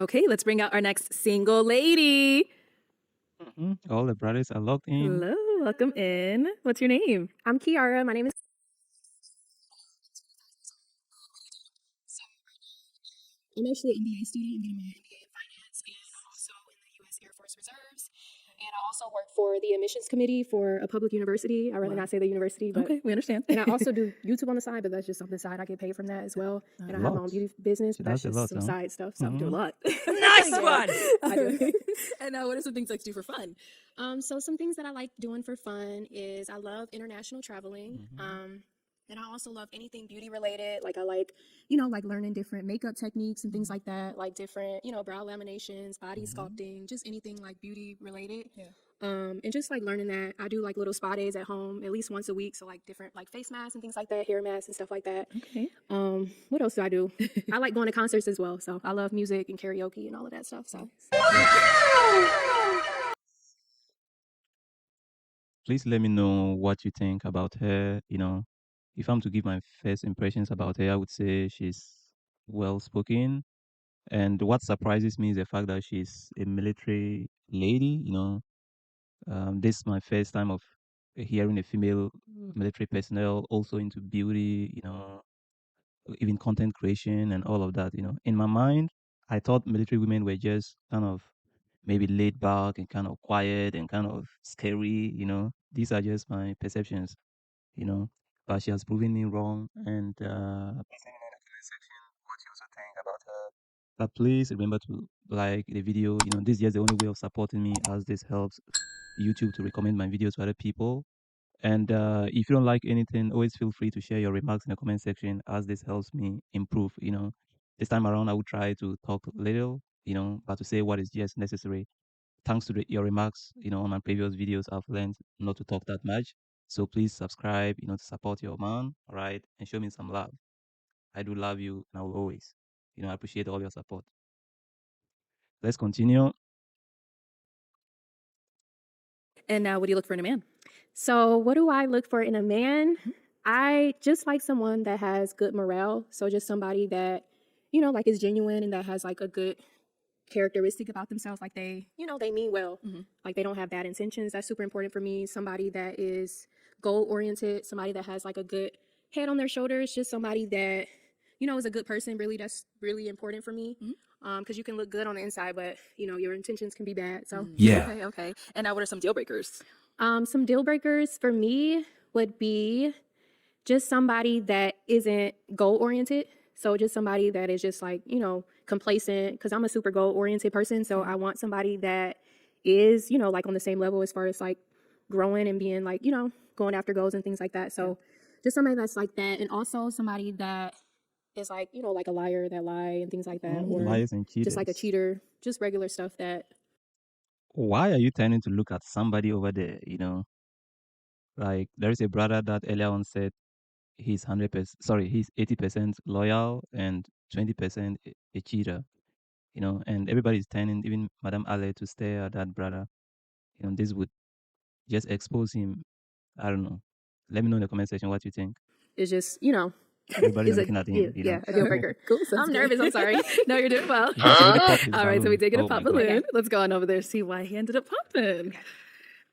Okay, let's bring out our next single lady. All the brothers are locked in. Hello, welcome in. What's your name? I'm Kiara. My name is. I'm actually an MBA student. I'm getting my MBA in finance, and I'm also in the U.S. Air Force Reserves. And I also work for the admissions committee for a public university. I'd rather not say the university, but Okay, we understand. and I also do YouTube on the side, but that's just something side. I get paid from that as well. And I have my own Lot. beauty business, but that's That's a just lot, some huh? side stuff. So I'm doing Do a lot. Nice one. I do. And what are some things like to do for fun? So some things that I like doing for fun is I love international traveling. And I also love anything beauty related. Like I like, like learning different makeup techniques and things like that, like different, brow laminations, body sculpting, just anything like beauty related. Yeah. And just like learning that. I do like little spa days at home at least once a week. So like different like face masks and things like that, hair masks and stuff like that. Okay. What else do I do? I like going to concerts as well. So I love music and karaoke and all of that stuff. So Please let me know what you think about her. If I'm to give my first impressions about her, I would say she's well spoken. And what surprises me is the fact that she's a military lady. This is my first time of hearing a female military personnel also into beauty. Even content creation and all of that. In my mind, I thought military women were just kind of maybe laid back and kind of quiet and kind of scary. These are just my perceptions, you know. But she has proven me wrong. And please let me know in the comment section what you also think about her. But please remember to like the video. This is just the only way of supporting me, as this helps YouTube to recommend my videos to other people. And if you don't like anything, always feel free to share your remarks in the comment section, as this helps me improve. This time around, I will try to talk little, but to say what is just necessary. Thanks to your remarks, on my previous videos, I've learned not to talk that much. So please subscribe, to support your man, all right, and show me some love. I do love you, and I will always, I appreciate all your support. Let's continue. And now, what do you look for in a man? So, what do I look for in a man? I just like someone that has good morale. So, just somebody that, like is genuine and that has like a good characteristic about themselves. Like they, they mean well. Like they don't have bad intentions. That's super important for me. Somebody that is goal oriented, somebody that has like a good head on their shoulders, just somebody that, is a good person. Really, that's really important for me. Because you can look good on the inside, but, your intentions can be bad. So, Yeah. Okay. And now, what are some deal breakers? some deal breakers for me would be just somebody that isn't goal oriented. So just somebody that is just like, complacent, because I'm a super goal oriented person. So I want somebody that is, like on the same level as far as like growing and being like, going after goals and things like that. So just somebody that's like that. And also somebody that is like, like a liar that lie and things like that. Or Liars and cheaters. just like a cheater, just regular stuff that. Why are you tending to look at somebody over there? Like there is a brother that earlier on said he's 100%, sorry, he's 80% loyal and 20% a cheater. And everybody's turning, even Madame Ale, to stare at that brother. This would just expose him. I don't know. Let me know in the comment section what you think. It's just, Everybody's is a, looking at him. yeah, a deal breaker. Cool. I'm nervous. I'm sorry. No, you're doing well. He already popped his All right, so we balloon. did get a Oh pop my God. balloon. Let's go on over there, see why he ended up popping.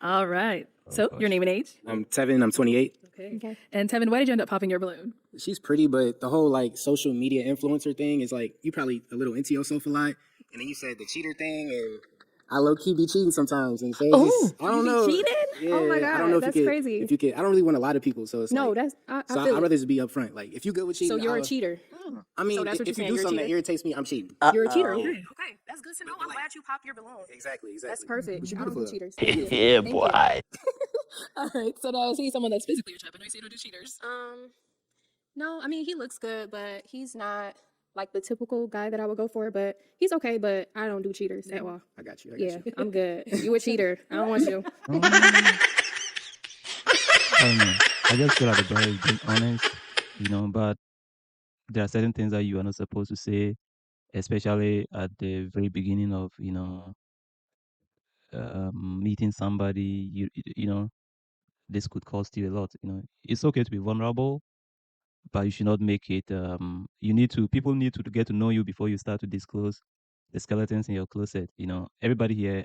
All right. So, your gosh. name and age? I'm Tevin. I'm 28. Okay. And Tevin, why did you end up popping your balloon? She's pretty, but the whole like social media influencer thing is like you probably a little into yourself a lot. And then you said the cheater thing, and I low key be cheating sometimes. And so it's just, I don't know. Cheated? Yeah, Oh my I don't know God, if that's you could, crazy. If you could, I don't really want a lot of people, so it's No, like, that's I so feel I'd it. rather just be upfront. Like if you good with cheating, So you're a cheater. I mean, So that's what if you're you saying, do you're a something that cheater? irritates me, I'm cheating. You're a cheater. Uh-oh. Okay, that's good to know. I'm glad you popped your balloon. Exactly. That's perfect. You're I don't do beautiful. cheaters. Yeah, Thank you. boy. All right. So now is he someone that's physically your type? I know you say you don't do cheaters. No, I mean he looks good, but he's not like the typical guy that I would go for. But he's okay. But I don't do cheaters at all. I got you. Yeah, I'm good. You a cheater? I don't want you. I don't know. I just feel like the brother is being honest, but there are certain things that you are not supposed to say, especially at the very beginning of, meeting somebody. This could cost you a lot. It's okay to be vulnerable, but you should not make it. People need to get to know you before you start to disclose the skeletons in your closet. Everybody here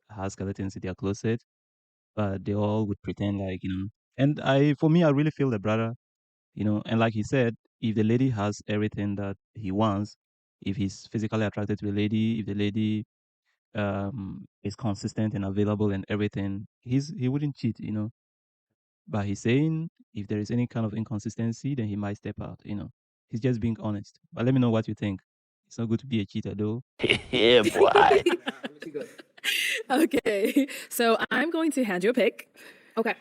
has skeletons in their closet, but they all would pretend like. And for me, I really feel the brother. And like he said, if the lady has everything that he wants, if he's physically attracted to the lady, if the lady is consistent and available and everything, he wouldn't cheat. But he's saying if there is any kind of inconsistency, then he might step out. He's just being honest. But let me know what you think. It's not good to be a cheater, though. Yeah, boy. I'll let you go. Okay, so I'm going to hand you a pick. Okay.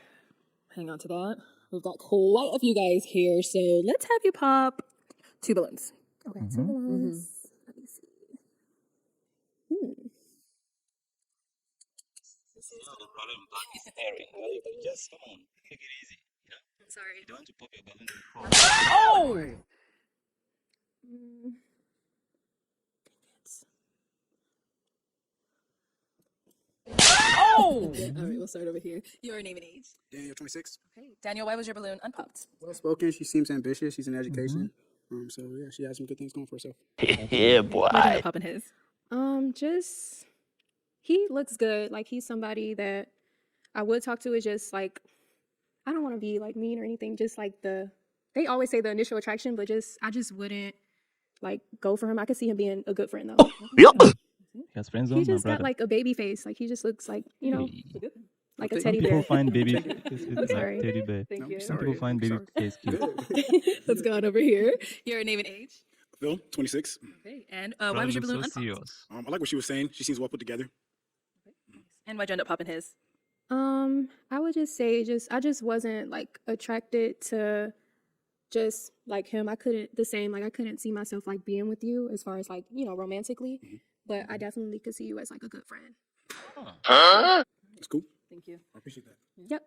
Hang on to that. We've got quite a few guys here, so let's have you pop 2 balloons. Okay. Mhm. 2 balloons. Let me see. The problem is staring. Just come on, take it easy. I'm sorry. You don't want to pop your balloon and fall. Mm, All right, we'll start over here. Your name and age. Daniel, 26. Okay, Daniel, why was your balloon unpopped? Well spoken. She seems ambitious. She's in education. So yeah, she has some good things going for herself. Yeah, boy. Why'd you end up popping his? just he looks good. Like he's somebody that I would talk to. Is just like I don't want to be like mean or anything. Just like they always say the initial attraction, but I just wouldn't like go for him. I could see him being a good friend though. Yep. He has friends He on my just got brother. like a baby face. Like he just looks like Hey. like a Some teddy Some people bear. find baby I'm it's like sorry. teddy bear. Thank No, you. Some sorry. people find baby Sorry. face cute. Let's go on over here. Your name and age. Phil, 26. Okay, and why was your balloon unpopped? serious? I like what she was saying. She seems well put together. And why'd you end up popping his? I would just say I just wasn't like attracted to just like him. I couldn't see myself like being with you as far as like, romantically, but I definitely could see you as like a good friend. Huh? That's cool. Thank you. I appreciate that. Yep.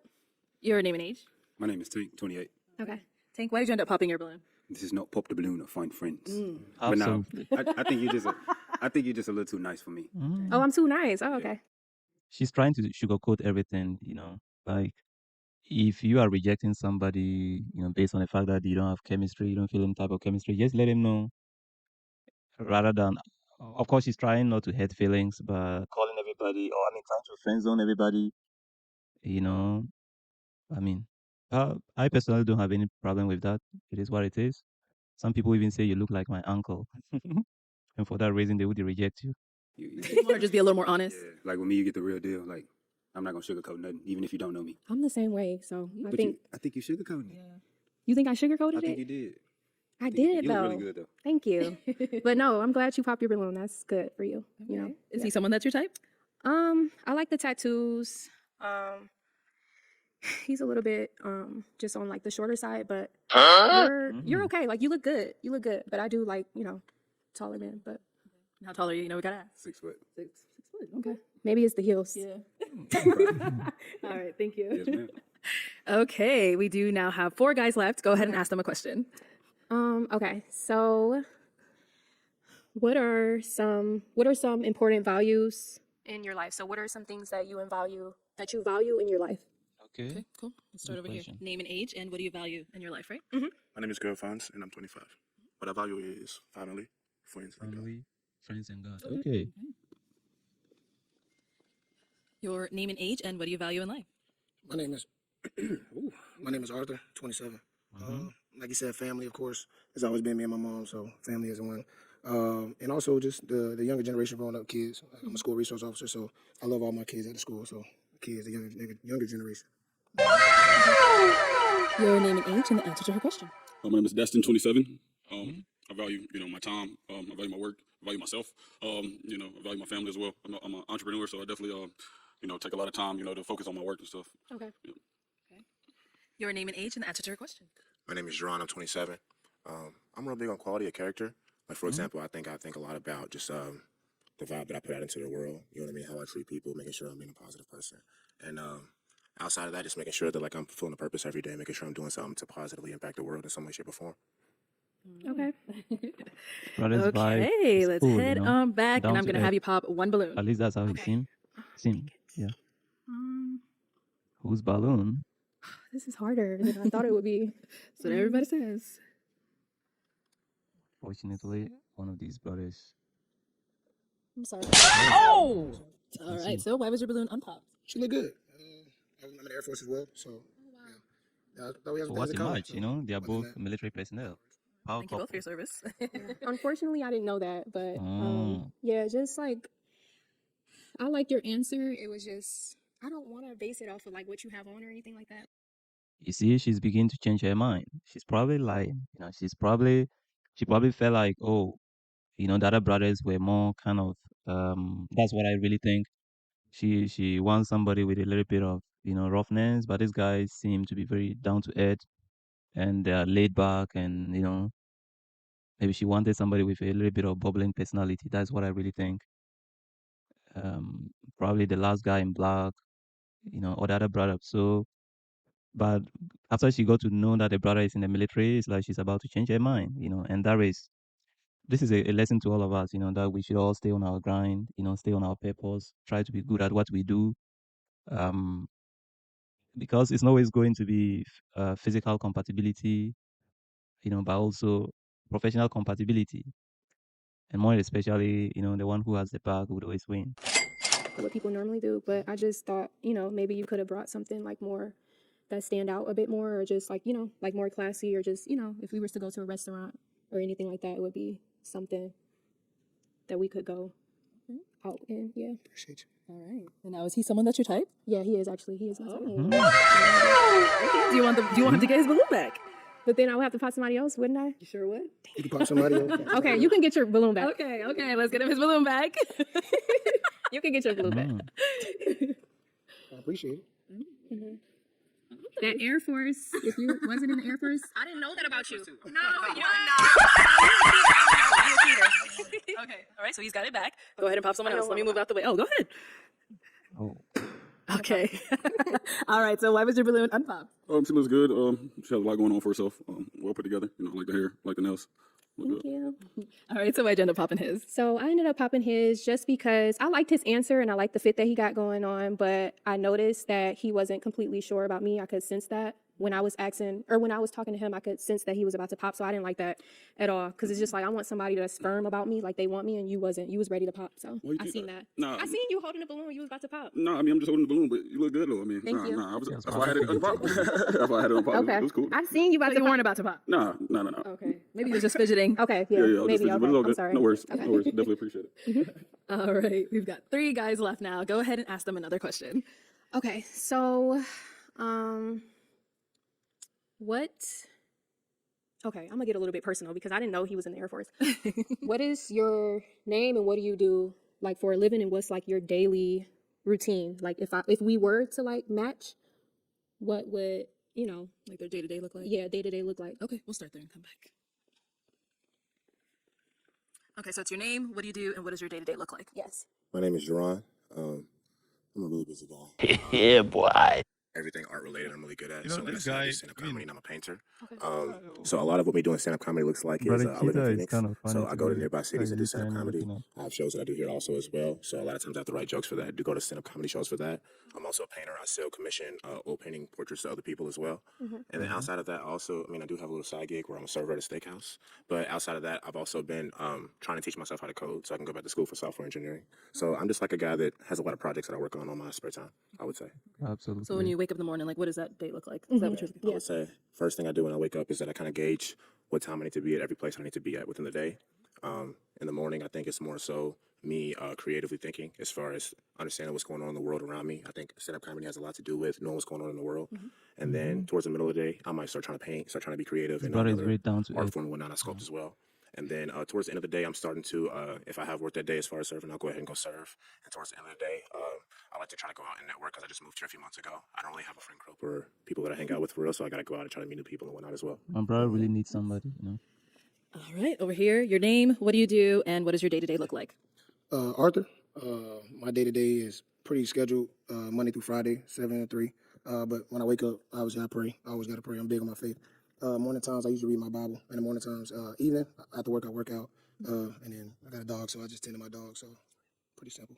Your name and age. My name is Tank, 28. Okay. Tank, why did you end up popping your balloon? This is not pop the balloon or find friends. Mm. But now, Absolutely. I think you're just a little too nice for me. Oh, I'm too nice. Oh, okay. She's trying to sugarcoat everything. Like if you are rejecting somebody, based on the fact that you don't have chemistry, you don't feel any type of chemistry, just let him know. Rather than, of course, she's trying not to hurt feelings, but calling everybody, or trying to friend zone everybody. I mean, I personally don't have any problem with that. It is what it is. Some people even say you look like my uncle, and for that reason, they would reject you. Or just be a little more honest. Yeah, like with me, you get the real deal. Like, I'm not gonna sugarcoat nothing, even if you don't know me. I'm the same way. So I But think I think you sugarcoated it. you think I sugarcoated I think it? you did. I think did you look though. really good though. Thank you. But no, I'm glad you popped your balloon. That's good for you. Is he someone that's your type? I like the tattoos. He's a little bit just on like the shorter side, but you're okay. Like you look good. You look good. But I do like, taller men, but How tall are you? We gotta ask. 6 foot. 6 foot. okay. Maybe it's the heels. Yeah. All right. Thank you. Yes, ma'am. Okay, we do now have 4 guys left. Go ahead and ask them a question. Okay. So what are some important values in your life? So what are some things that you value in your life? Okay. Cool. Let's start Good over question. here. Name and age, and what do you value in your life, right? My name is Girlfans, and I'm 25. What I value is family, friends, and God. Family, friends, and God. Okay. Your name and age, and what do you value in life? My name is my name is Arthur, 27. Like you said, family, of course, has always been me and my mom, so family is one. And also just the younger generation growing up kids. I'm a school resource officer, so I love all my kids at the school. So kids, the younger generation. Your name and age, and the answer to her question. My name is Destin, 27. I value, my time. I value my work. I value myself. I value my family as well. I'm an entrepreneur, so I definitely, take a lot of time, to focus on my work and stuff. Okay. Okay. Your name and age, and the answer to her question. My name is Jerron. I'm 27. I'm real big on quality of character. Like for example, I think a lot about just the vibe that I put out into the world. You know what I mean? How I treat people, making sure I'm being a positive person. And outside of that, just making sure that like I'm fulfilling a purpose every day, making sure I'm doing something to positively impact the world in some way, shape, or form. Okay. Brothers vibe Okay, is let's cool, head back, Down and I'm to gonna earth. have you pop 1 balloon. At least that's how he seemed. Yeah. Whose balloon? This is harder than I thought it would be. That's what everybody says. Fortunately, one of these brothers I'm sorry. Oh! All right. So why was your balloon unpopped? She looked good. I'm in the Air Force as well, so yeah. Thought we have So some things what in a common. match, So you know? They are other than both that, military personnel. Power Thank you both for couple. your service. Unfortunately, I didn't know that, but Oh. yeah, just like I liked your answer. It was just I don't want to base it off of like what you have on or anything like that. You see, she's beginning to change her mind. She's probably lying. You know, she probably felt like, oh, you know, the other brothers were more kind of that's what I really think. She wants somebody with a little bit of, you know, roughness, but these guys seem to be very down to earth and they are laid back and, you know, maybe she wanted somebody with a little bit of bubbling personality. That's what I really think. Probably the last guy in black, you know, or the other brother. So, but after she got to know that the brother is in the military, it's like she's about to change her mind, you know, and this is a lesson to all of us, you know, that we should all stay on our grind, you know, stay on our purpose, try to be good at what we do. Um, because it's not always going to be physical compatibility, you know, but also professional compatibility. And more especially, you know, the one who has the bag would always win. What people normally do, but I just thought, maybe you could have brought something like more that stand out a bit more, or just like, like more classy, or just, if we were to go to a restaurant or anything like that, it would be something that we could go out in. Yeah. appreciate you. All right. And now, is he someone that's your type? Yeah, he is actually. He is my type. Mhm. Do you want him to get his balloon back? But then I would have to find somebody else, wouldn't I? You sure would? You can pop somebody else. Okay, you can get your balloon back. Okay. Let's get him his balloon back. You can get your balloon back. Mhm. I appreciate it. That Air Force, if you wasn't in the Air Force, I didn't know that about you. No, you're not. Okay. All right. So he's got it back. Go ahead and pop someone else. Let me move out the way. Oh, go ahead. Oh. Okay. All right. So why was your balloon unpopped? She looks good. She has a lot going on for herself. Well put together. You know, like the hair, like the nails. Look Thank good. you. All right. So why'd you end up popping his? So I ended up popping his just because I liked his answer and I liked the fit that he got going on, but I noticed that he wasn't completely sure about me. I could sense that when I was when I was talking to him, I could sense that he was about to pop. So I didn't like that at all, because it's just like I want somebody that's firm about me, like they want me, and you wasn't. You was ready to pop. So Why you I think seen that? that. Nah, I seen you holding the balloon when you was about to pop. No, I mean I'm just holding the balloon, but you look good though. I mean, Thank you. that's why I had it unpopped. That's why I had it unpopped. Okay. It was cool. I seen you about So to you pop. weren't about to pop. No. Okay. Maybe he was just fidgeting. Okay, yeah, Yeah, maybe. but Okay, it's all I'm good. sorry. No worries. Okay. No worries. Definitely appreciate it. All right. We've got 3 guys left now. Go ahead and ask them another question. Okay, so, what? Okay, I'm gonna get a little bit personal because I didn't know he was in the Air Force. What is your name and what do you do like for a living, and what's like your daily routine? Like if we were to like match, what would Like their day-to-day look like? day to day look like? Okay. We'll start there and come back. Okay. So it's your name. What do you do? And what does your day-to-day look like? Yes. My name is Jerron. I'm a really busy guy. Yeah, boy. Everything art related I'm really good at. You know, So like I this said, I do guy, stand-up I mean- comedy and I'm a painter. Okay. So a lot of what we do in stand-up comedy looks like is Brother I live in Cheetah is Phoenix. kind of funny So I to go to me. nearby cities and do He's stand-up kind of comedy. looking up. I have shows that I do here also as well. So a lot of times I have to write jokes for that. I do go to stand-up comedy shows for that. I'm also a painter. I sell commission oil painting portraits to other people as well. And then outside of that also, I mean, I do have a little side gig where I'm a server at a steakhouse. But outside of that, I've also been trying to teach myself how to code so I can go back to school for software engineering. So I'm just like a guy that has a lot of projects that I work on my spare time, I would say. Absolutely. So when you wake up in the morning, like what does that day look like? Is that what you're I would say first thing I do when I wake up is that I kind of gauge what time I need to be at every place I need to be at within the day. In the morning, I think it's more so me creatively thinking as far as understanding what's going on in the world around me. I think stand-up comedy has a lot to do with knowing what's going on in the world. And then towards the middle of the day, I might start trying to paint, start trying to be creative. His And brother is other very down to art earth. form and whatnot, I sculpt as well. And then towards the end of the day, I'm starting to, if I have work that day as far as serving, I'll go ahead and go serve. And towards the end of the day, I like to try to go out and network because I just moved here a few months ago. I don't really have a friend group or people that I hang out with for real, so I got to go out and try to meet new people and whatnot as well. My brother really needs somebody, you know. All right. Over here, your name, what do you do, and what does your day-to-day look like? Arthur. My day-to-day is pretty scheduled, Monday through Friday, 7 to 3. But when I wake up, obviously I pray. I always got to pray. I'm big on my faith. Morning times, I usually read my Bible. And the morning times, evening, after work, I work out. And then I got a dog, so I just tend to my dog. So pretty simple.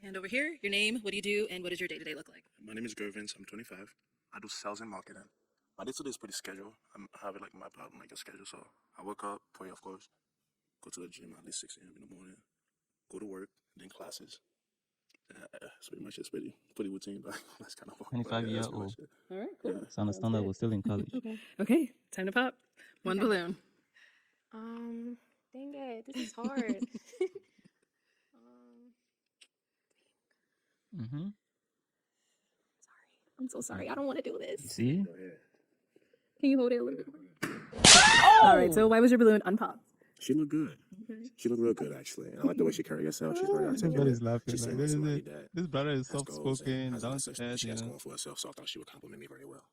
And over here, your name, what do you do, and what does your day-to-day look like? My name is Gervins. I'm 25. I do sales and marketing. My day-to-day is pretty scheduled. I have it like mapped out like a schedule. So I wake up, pray, of course. go to the gym at least 6 a.m. in the morning, go to work, then classes. That's pretty much it's pretty routine, but that's kind of 25-year-old. All right, cool. Okay. It's understandable. Still in college. Okay. Okay, time to pop one Okay. balloon. Dang it, this is hard. Mm-hmm. I'm so sorry. I don't want to do You this. see? Can you hold it a little bit more? All right, so why was your balloon unpopped? She looked good. She looked real good, actually. And I like the way she carried herself. She's very articulate. Everybody's laughing. She's Like, saying like somebody that this brother is has goals and soft-spoken, has a lot down of stuff to earth, she you has know. going for herself. So I thought she would compliment me very well.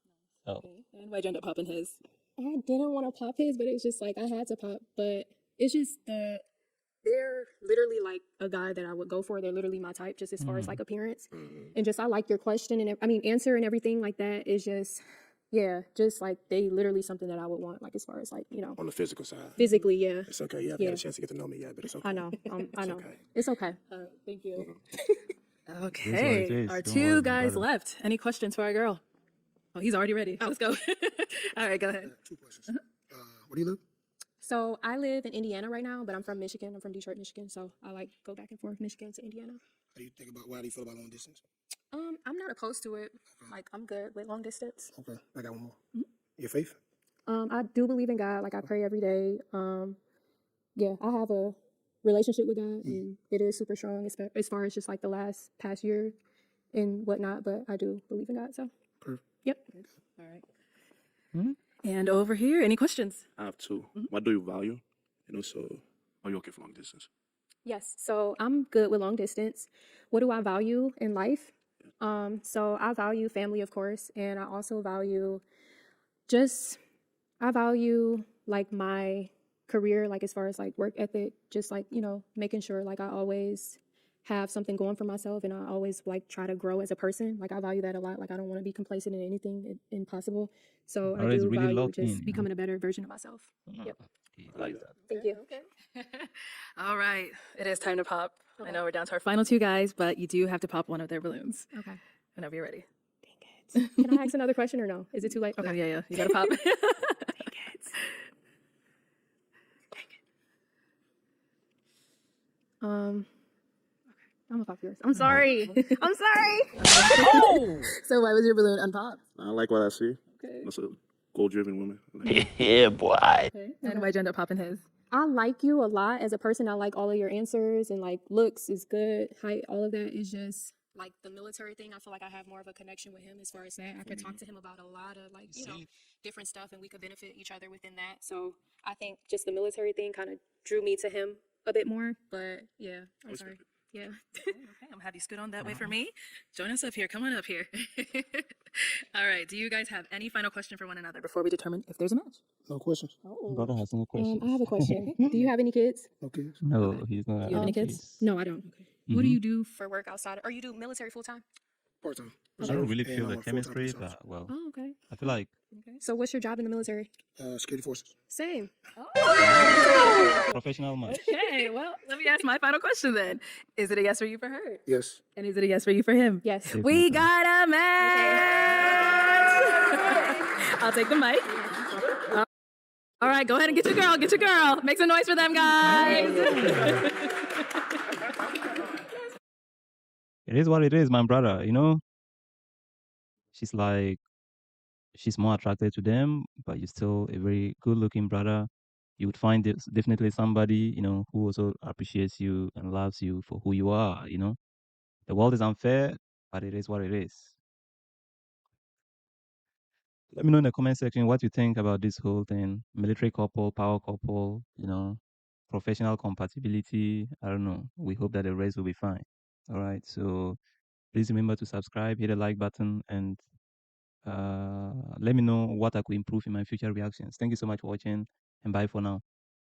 Oh. And why'd you end up popping his? I didn't want to pop his, but it's just like I had to pop. But it's just that they're literally like a guy that I would go for. They're literally my type, just as far as like appearance. And just I like your question and answer and everything like that is just, yeah, just like they literally something that I would want, like as far as like, you know, On the physical side. physically, yeah. It's okay. You haven't had a chance to get to know me yet, but it's okay. I know. I know. okay. It's okay. All right, thank you. It Okay, is. our Don't two worry, guys brother. left. Any questions for our girl? Oh, he's already ready. Let's go. All right, go ahead. 2 questions. Where do you live? So I live in Indiana right now, but I'm from Michigan. I'm from Detroit, Michigan. So I like go back and forth Michigan to Indiana. How do you think about, why do you feel about long distance? I'm not opposed to it. Like I'm good with long distance. Okay, I got one more. Your faith? I do believe in God. Like I pray every day. Yeah, I have a relationship with God, and it is super strong as far as just like the past year and whatnot. But I do believe in God. So, Perfect. yep. All right. And over here, any questions? I have 2. What do you value? And also, are you okay for long distance? Yes. So I'm good with long distance. What do I value in life? So I value family, of course, and I also value I value like my career, like as far as like work ethic, just like, you know, making sure like I always have something going for myself and I always like try to grow as a person. Like I value that a lot. Like I don't want to be complacent in anything impossible. So I Always do really value locked in, just you know? becoming a better version of myself. Yep. I like that. Thank you. Okay. All right, it is time to pop. I know we're down to our final 2 guys, but you do have to pop one of their balloons Okay. whenever you're ready. Dang it. Can I ask another question or no? Is it too late? Okay, Okay. yeah, you gotta pop. Dang it. Okay. I'm gonna pop yours. I'm sorry. I'm sorry. So why was your balloon unpopped? I like what I see. Okay. That's a goal-driven woman. I like Yeah, boy. Okay. And why'd you end up popping his? I like you a lot as a person. I like all of your answers and like looks is good. Height, all of that is just like the military thing. I feel like I have more of a connection with him as far as that. I could talk to him about a lot of like, you know, different stuff and we could benefit each other within that. So I think just the military thing kind of drew me to him a bit more. But yeah, I'm sorry. Yeah. Okay, I'm happy you scoot on that way for me. Join us up here. Come on up here. All right. Do you guys have any final question for one another before we determine if there's a match? No questions. Brother has no questions. I have a question. Do you have any kids? No kids. No, he's not. Do you have any kids? No, I don't. What do you do for For work outside, or you do military full time? Part time. I don't really feel the chemistry, but well, Oh, okay. I feel like Okay. So what's your job in the military? Security forces. Same. professional match. Okay, well, let me ask my final question then. Is it a yes for you for her? Yes. And is it a yes for you for him? Yes. We got a match! I'll take the mic. All right, go ahead and get your girl. Get your girl. Make some noise for them, guys. It is what it is, my brother, you know? She's more attracted to them, but you're still a very good-looking brother. You would find this definitely somebody, you know, who also appreciates you and loves you for who you are, you know? The world is unfair, but it is what it is. Let me know in the comment section what you think about this whole thing. Military couple, power couple, you know, professional compatibility. I don't know. We hope that the rest will be fine. All right. So please remember to subscribe, hit the like button, and let me know what I could improve in my future reactions. Thank you so much for watching, and bye for now.